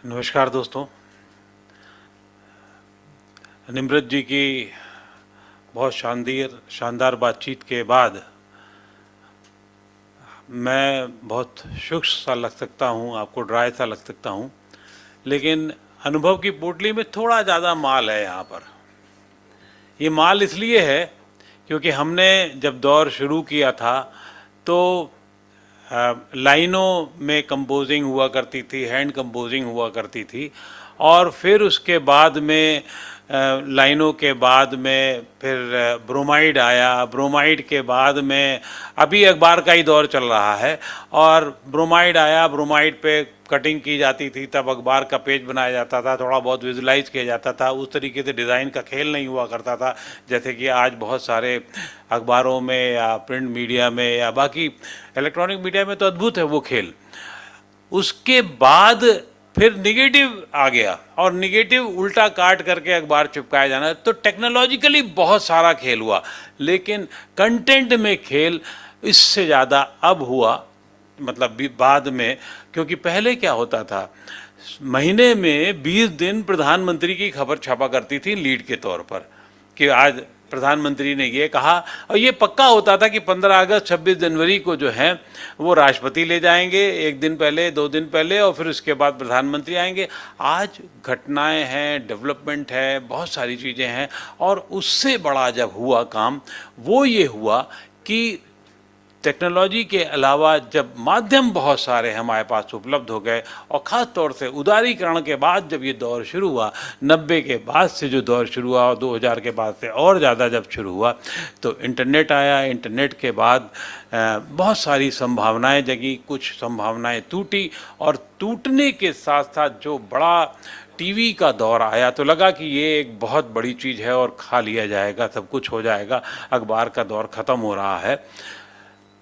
नमस्कार दोस्तों। निम्रत जी की बहुत शानदार बातचीत के बाद मैं बहुत शुष्क सा लग सकता हूँ, आपको ड्राई सा लग सकता हूँ, लेकिन अनुभव की पोटली में थोड़ा ज़्यादा माल है यहाँ पर। ये माल इसलिए है क्योंकि हमने जब दौर शुरू किया था तो लाइनों में कंपोजिंग हुआ करती थी, हैंड कंपोजिंग हुआ करती थी, और फिर उसके बाद में लाइनों के बाद में फिर ब्रोमाइड आया। ब्रोमाइड के बाद में अभी अखबार का ही दौर चल रहा है, और ब्रोमाइड आया, ब्रोमाइड पे कटिंग की जाती थी, तब अखबार का पेज बनाया जाता था, थोड़ा बहुत विजुलाइज किया जाता था, उस तरीके से डिज़ाइन का खेल नहीं हुआ करता था जैसे कि आज बहुत सारे अखबारों में या प्रिंट मीडिया में या बाकी इलेक्ट्रॉनिक मीडिया में तो अद्भुत है वो खेल। उसके बाद फिर निगेटिव आ गया, और निगेटिव उल्टा काट करके अखबार चिपकाया जाना, तो टेक्नोलॉजिकली बहुत सारा खेल हुआ, लेकिन कंटेंट में खेल इससे ज़्यादा अब हुआ, मतलब बाद में। क्योंकि पहले क्या होता था, महीने में 20 दिन प्रधानमंत्री की खबर छपा करती थी लीड के तौर पर कि आज प्रधानमंत्री ने ये कहा, और ये पक्का होता था कि 15 अगस्त 26 जनवरी को जो है वो राष्ट्रपति ले जाएंगे, एक दिन पहले 2 दिन पहले, और फिर उसके बाद प्रधानमंत्री आएंगे। आज घटनाएं हैं, डेवलपमेंट है, बहुत सारी चीज़ें हैं, और उससे बड़ा जब हुआ काम वो ये हुआ कि टेक्नोलॉजी के अलावा जब माध्यम बहुत सारे हमारे पास उपलब्ध हो गए, और ख़ास तौर से उदारीकरण के बाद जब ये दौर शुरू हुआ, 90 के बाद से जो दौर शुरू हुआ और 2000 के बाद से और ज़्यादा जब शुरू हुआ, तो इंटरनेट आया। इंटरनेट के बाद बहुत सारी संभावनाएं जगी, कुछ संभावनाएं टूटी, और टूटने के साथ साथ जो बड़ा टीवी का दौर आया तो लगा कि ये एक बहुत बड़ी चीज़ है और खा लिया जाएगा, सब कुछ हो जाएगा, अखबार का दौर ख़त्म हो रहा है।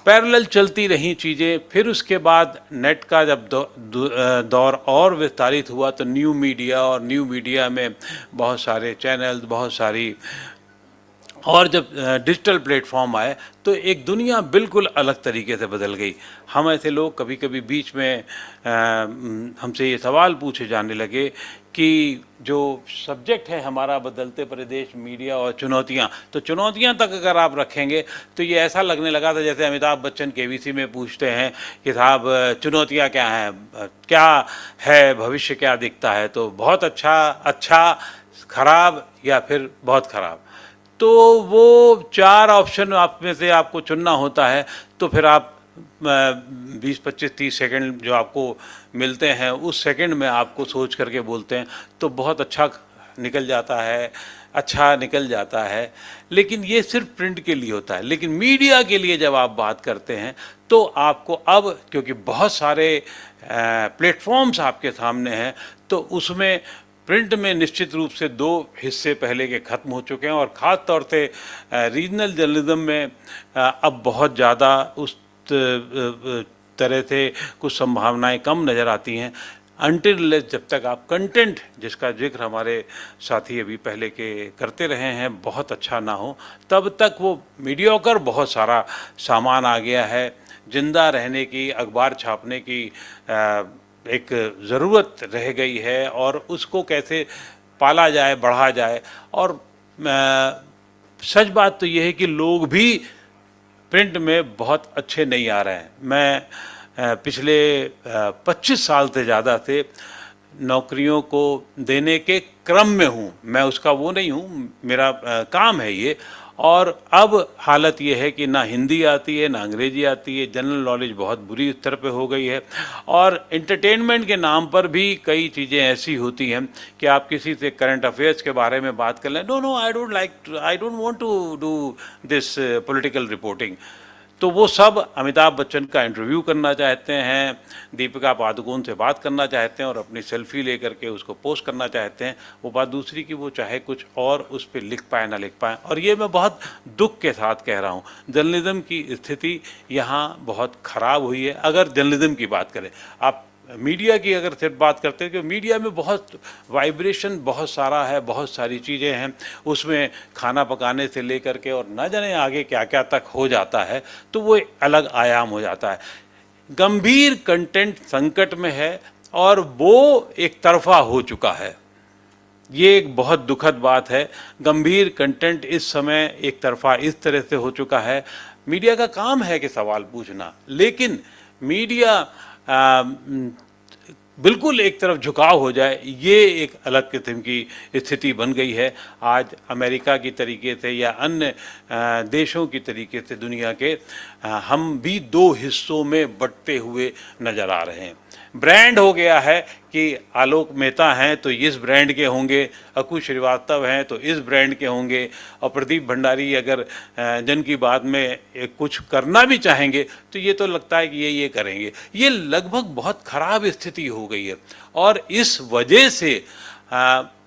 पैरेलल चलती रही चीज़ें। फिर उसके बाद नेट का जब दौर और विस्तारित हुआ तो न्यू मीडिया, और न्यू मीडिया में बहुत सारे चैनल्स, बहुत सारी, और जब डिजिटल प्लेटफॉर्म आए तो एक दुनिया बिल्कुल अलग तरीके से बदल गई। हम ऐसे लोग कभी कभी बीच में हमसे ये सवाल पूछे जाने लगे कि जो सब्जेक्ट है हमारा बदलते प्रदेश, मीडिया और चुनौतियाँ, तो चुनौतियाँ तक अगर आप रखेंगे तो ये ऐसा लगने लगा था जैसे अमिताभ बच्चन केबीसी में पूछते हैं कि साहब चुनौतियाँ क्या हैं, क्या है भविष्य, क्या दिखता है, तो बहुत अच्छा, अच्छा, खराब या फिर बहुत खराब। तो वो 4 ऑप्शन आप में से आपको चुनना होता है, तो फिर आप 20, 25, 30 सेकंड जो आपको मिलते हैं उस सेकंड में आपको सोच करके बोलते हैं, तो बहुत अच्छा निकल जाता है, अच्छा निकल जाता है। लेकिन ये सिर्फ प्रिंट के लिए होता है, लेकिन मीडिया के लिए जब आप बात करते हैं तो आपको अब, क्योंकि बहुत सारे प्लेटफॉर्म्स आपके सामने हैं, तो उसमें प्रिंट में निश्चित रूप से 2 हिस्से पहले के ख़त्म हो चुके हैं, और ख़ास तौर से रीजनल जर्नलिज्म में अब बहुत ज़्यादा उस तरह से कुछ संभावनाएं कम नज़र आती हैं। अनटिल जब तक आप कंटेंट, जिसका जिक्र हमारे साथी अभी पहले के करते रहे हैं, बहुत अच्छा ना हो, तब तक वो मीडियोकर बहुत सारा सामान आ गया है। जिंदा रहने की, अखबार छापने की एक ज़रूरत रह गई है, और उसको कैसे पाला जाए, बढ़ा जाए। और सच बात तो यह है कि लोग भी प्रिंट में बहुत अच्छे नहीं आ रहे हैं। मैं पिछले 25 साल से ज़्यादा से नौकरियों को देने के क्रम में हूँ, मैं उसका वो नहीं हूँ, मेरा काम है ये। और अब हालत ये है कि ना हिंदी आती है, ना अंग्रेजी आती है, जनरल नॉलेज बहुत बुरी स्तर पे हो गई है, और एंटरटेनमेंट के नाम पर भी कई चीज़ें ऐसी होती हैं कि आप किसी से करंट अफेयर्स के बारे में बात कर लें, no no I don't want to do this political reporting, तो वो सब अमिताभ बच्चन का इंटरव्यू करना चाहते हैं, दीपिका पादुकोण से बात करना चाहते हैं, और अपनी सेल्फी लेकर के उसको पोस्ट करना चाहते हैं। वो बात दूसरी कि वो चाहे कुछ और उस पर लिख पाए ना लिख पाए, और ये मैं बहुत दुख के साथ कह रहा हूँ। जर्नलिज्म की स्थिति यहाँ बहुत ख़राब हुई है। अगर जर्नलिज्म की बात करें, आप मीडिया की अगर सिर्फ बात करते हैं कि मीडिया में बहुत वाइब्रेशन बहुत सारा है, बहुत सारी चीज़ें हैं, उसमें खाना पकाने से लेकर के और न जाने आगे क्या क्या तक हो जाता है, तो वो एक अलग आयाम हो जाता है। गंभीर कंटेंट संकट में है और वो एक तरफा हो चुका है। ये एक बहुत दुखद बात है। गंभीर कंटेंट इस समय एक तरफा इस तरह से हो चुका है। मीडिया का काम है कि सवाल पूछना, लेकिन मीडिया बिल्कुल एक तरफ झुकाव हो जाए, ये एक अलग किस्म की स्थिति बन गई है। आज अमेरिका की तरीके से या अन्य देशों की तरीके से दुनिया के हम भी दो हिस्सों में बंटते हुए नज़र आ रहे हैं। ब्रांड हो गया है कि आलोक मेहता हैं तो इस ब्रांड के होंगे, अकु श्रीवास्तव हैं तो इस ब्रांड के होंगे, और प्रदीप भंडारी अगर जन की बात में कुछ करना भी चाहेंगे तो ये तो लगता है कि ये करेंगे। ये लगभग बहुत ख़राब स्थिति हो गई है, और इस वजह से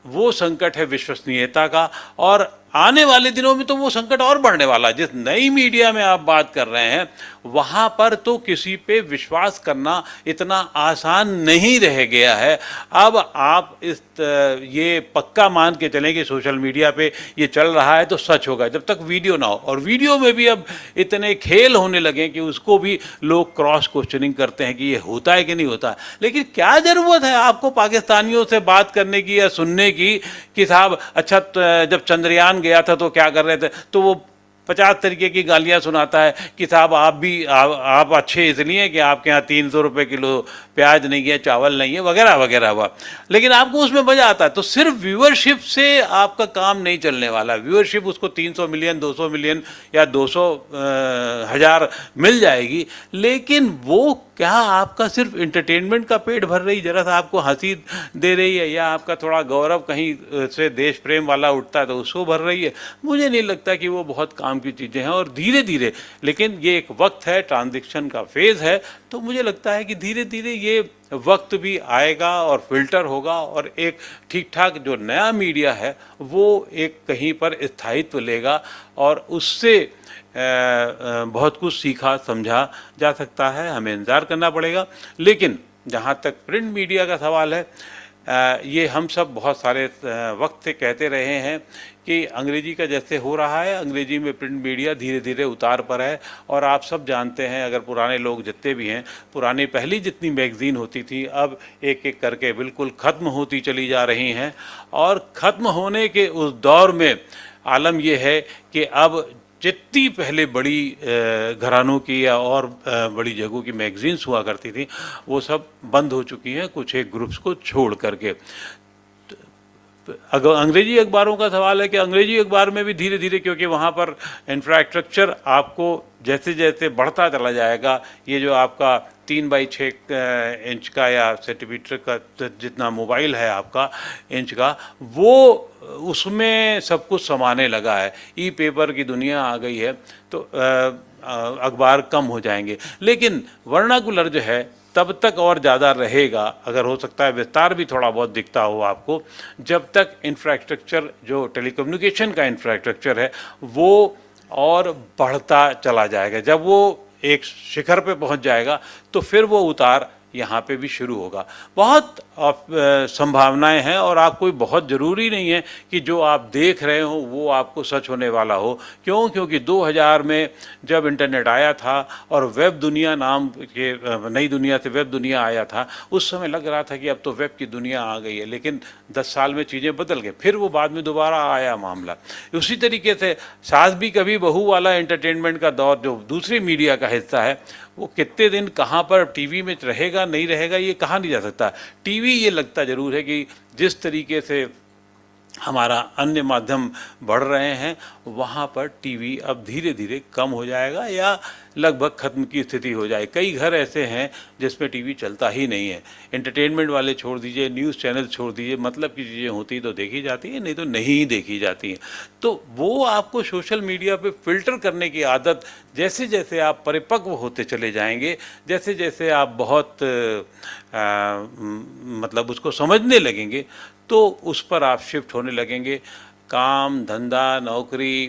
वो संकट है विश्वसनीयता का, और आने वाले दिनों में तो वो संकट और बढ़ने वाला है। जिस नई मीडिया में आप बात कर रहे हैं वहाँ पर तो किसी पे विश्वास करना इतना आसान नहीं रह गया है। अब आप ये पक्का मान के चलें कि सोशल मीडिया पे ये चल रहा है तो सच होगा जब तक वीडियो ना हो, और वीडियो में भी अब इतने खेल होने लगे कि उसको भी लोग क्रॉस क्वेश्चनिंग करते हैं कि ये होता है कि नहीं होता। लेकिन क्या ज़रूरत है आपको पाकिस्तानियों से बात करने की या सुनने की कि साहब अच्छा जब चंद्रयान गया था तो क्या कर रहे थे, तो वो 50 तरीके की गालियाँ सुनाता है कि साहब आप अच्छे इसलिए कि आपके यहाँ 300 रुपये किलो प्याज नहीं है, चावल नहीं है, वगैरह वगैरह हुआ। लेकिन आपको उसमें मज़ा आता है। तो सिर्फ व्यूअरशिप से आपका काम नहीं चलने वाला। व्यूअरशिप उसको 300 मिलियन 200 मिलियन या 200 हज़ार मिल जाएगी, लेकिन वो क्या आपका सिर्फ इंटरटेनमेंट का पेट भर रही, जरा सा आपको हंसी दे रही है, या आपका थोड़ा गौरव कहीं से देश प्रेम वाला उठता है तो उसको भर रही है? मुझे नहीं लगता कि वो बहुत काम की चीज़ें हैं। और धीरे धीरे, लेकिन ये एक वक्त है, ट्रांजिशन का फेज़ है, तो मुझे लगता है कि धीरे धीरे ये वक्त भी आएगा और फिल्टर होगा, और एक ठीक ठाक जो नया मीडिया है वो एक कहीं पर स्थायित्व लेगा, और उससे बहुत कुछ सीखा समझा जा सकता है। हमें इंतज़ार करना पड़ेगा। लेकिन जहाँ तक प्रिंट मीडिया का सवाल है, ये हम सब बहुत सारे वक्त से कहते रहे हैं कि अंग्रेजी का जैसे हो रहा है, अंग्रेजी में प्रिंट मीडिया धीरे धीरे उतार पर है। और आप सब जानते हैं, अगर पुराने लोग जितने भी हैं, पुरानी पहली जितनी मैगज़ीन होती थी अब एक एक करके बिल्कुल ख़त्म होती चली जा रही हैं। और ख़त्म होने के उस दौर में आलम यह है कि अब जितनी पहले बड़ी घरानों की या और बड़ी जगहों की मैगज़ीन्स हुआ करती थी वो सब बंद हो चुकी हैं, कुछ एक ग्रुप्स को छोड़ करके। अगर अंग्रेजी अखबारों का सवाल है कि अंग्रेजी अखबार में भी धीरे धीरे, क्योंकि वहाँ पर इंफ्रास्ट्रक्चर आपको जैसे जैसे बढ़ता चला जाएगा, ये जो आपका 3x6 इंच का या सेंटीमीटर का जितना मोबाइल है आपका इंच का, वो उसमें सब कुछ समाने लगा है। ई पेपर की दुनिया आ गई है, तो अखबार कम हो जाएंगे। लेकिन वर्नाकुलर जो है तब तक और ज़्यादा रहेगा, अगर हो सकता है विस्तार भी थोड़ा बहुत दिखता हो आपको, जब तक इंफ्रास्ट्रक्चर जो टेलीकम्युनिकेशन का इंफ्रास्ट्रक्चर है वो और बढ़ता चला जाएगा। जब वो एक शिखर पे पहुंच जाएगा तो फिर वो उतार यहाँ पे भी शुरू होगा। बहुत संभावनाएं हैं, और आप कोई बहुत ज़रूरी नहीं है कि जो आप देख रहे हो वो आपको सच होने वाला हो। क्यों? क्योंकि 2000 में जब इंटरनेट आया था और वेब दुनिया नाम के नई दुनिया से वेब दुनिया आया था, उस समय लग रहा था कि अब तो वेब की दुनिया आ गई है। लेकिन 10 साल में चीज़ें बदल गई, फिर वो बाद में दोबारा आया मामला। उसी तरीके से सास भी कभी बहू वाला एंटरटेनमेंट का दौर जो दूसरी मीडिया का हिस्सा है, वो कितने दिन कहाँ पर टीवी में रहेगा नहीं रहेगा ये कहा नहीं जा सकता। टीवी ये लगता ज़रूर है कि जिस तरीके से हमारा अन्य माध्यम बढ़ रहे हैं वहाँ पर टीवी अब धीरे धीरे कम हो जाएगा या लगभग ख़त्म की स्थिति हो जाए। कई घर ऐसे हैं जिसमें टीवी चलता ही नहीं है। एंटरटेनमेंट वाले छोड़ दीजिए, न्यूज़ चैनल छोड़ दीजिए, मतलब की चीज़ें होती तो देखी जाती हैं, नहीं तो नहीं देखी जाती हैं। तो वो आपको सोशल मीडिया पे फ़िल्टर करने की आदत, जैसे जैसे आप परिपक्व होते चले जाएंगे, जैसे जैसे आप बहुत मतलब उसको समझने लगेंगे, तो उस पर आप शिफ्ट होने लगेंगे। काम धंधा नौकरी,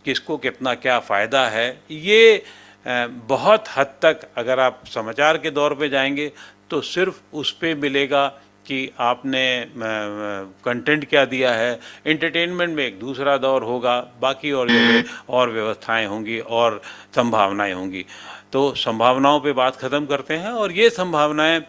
किसको कितना क्या फ़ायदा है, ये बहुत हद तक अगर आप समाचार के दौर पे जाएंगे तो सिर्फ उस पे मिलेगा कि आपने कंटेंट क्या दिया है। एंटरटेनमेंट में एक दूसरा दौर होगा, बाकी और जगह और व्यवस्थाएं होंगी और संभावनाएं होंगी। तो संभावनाओं पे बात ख़त्म करते हैं, और ये संभावनाएं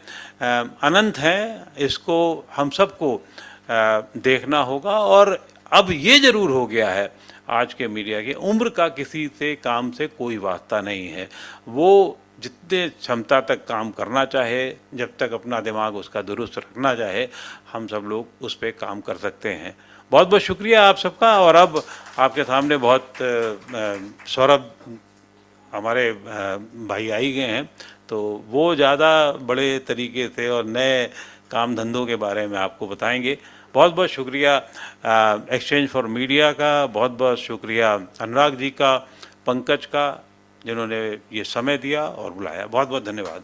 अनंत हैं, इसको हम सबको देखना होगा। और अब ये ज़रूर हो गया है आज के मीडिया की, उम्र का किसी से काम से कोई वास्ता नहीं है। वो जितने क्षमता तक काम करना चाहे, जब तक अपना दिमाग उसका दुरुस्त रखना चाहे, हम सब लोग उस पर काम कर सकते हैं। बहुत बहुत शुक्रिया आप सबका। और अब आपके सामने बहुत सौरभ हमारे भाई आई गए हैं, तो वो ज़्यादा बड़े तरीके से और नए काम धंधों के बारे में आपको बताएंगे। बहुत बहुत शुक्रिया एक्सचेंज फॉर मीडिया का, बहुत बहुत शुक्रिया अनुराग जी का, पंकज का, जिन्होंने ये समय दिया और बुलाया। बहुत बहुत धन्यवाद।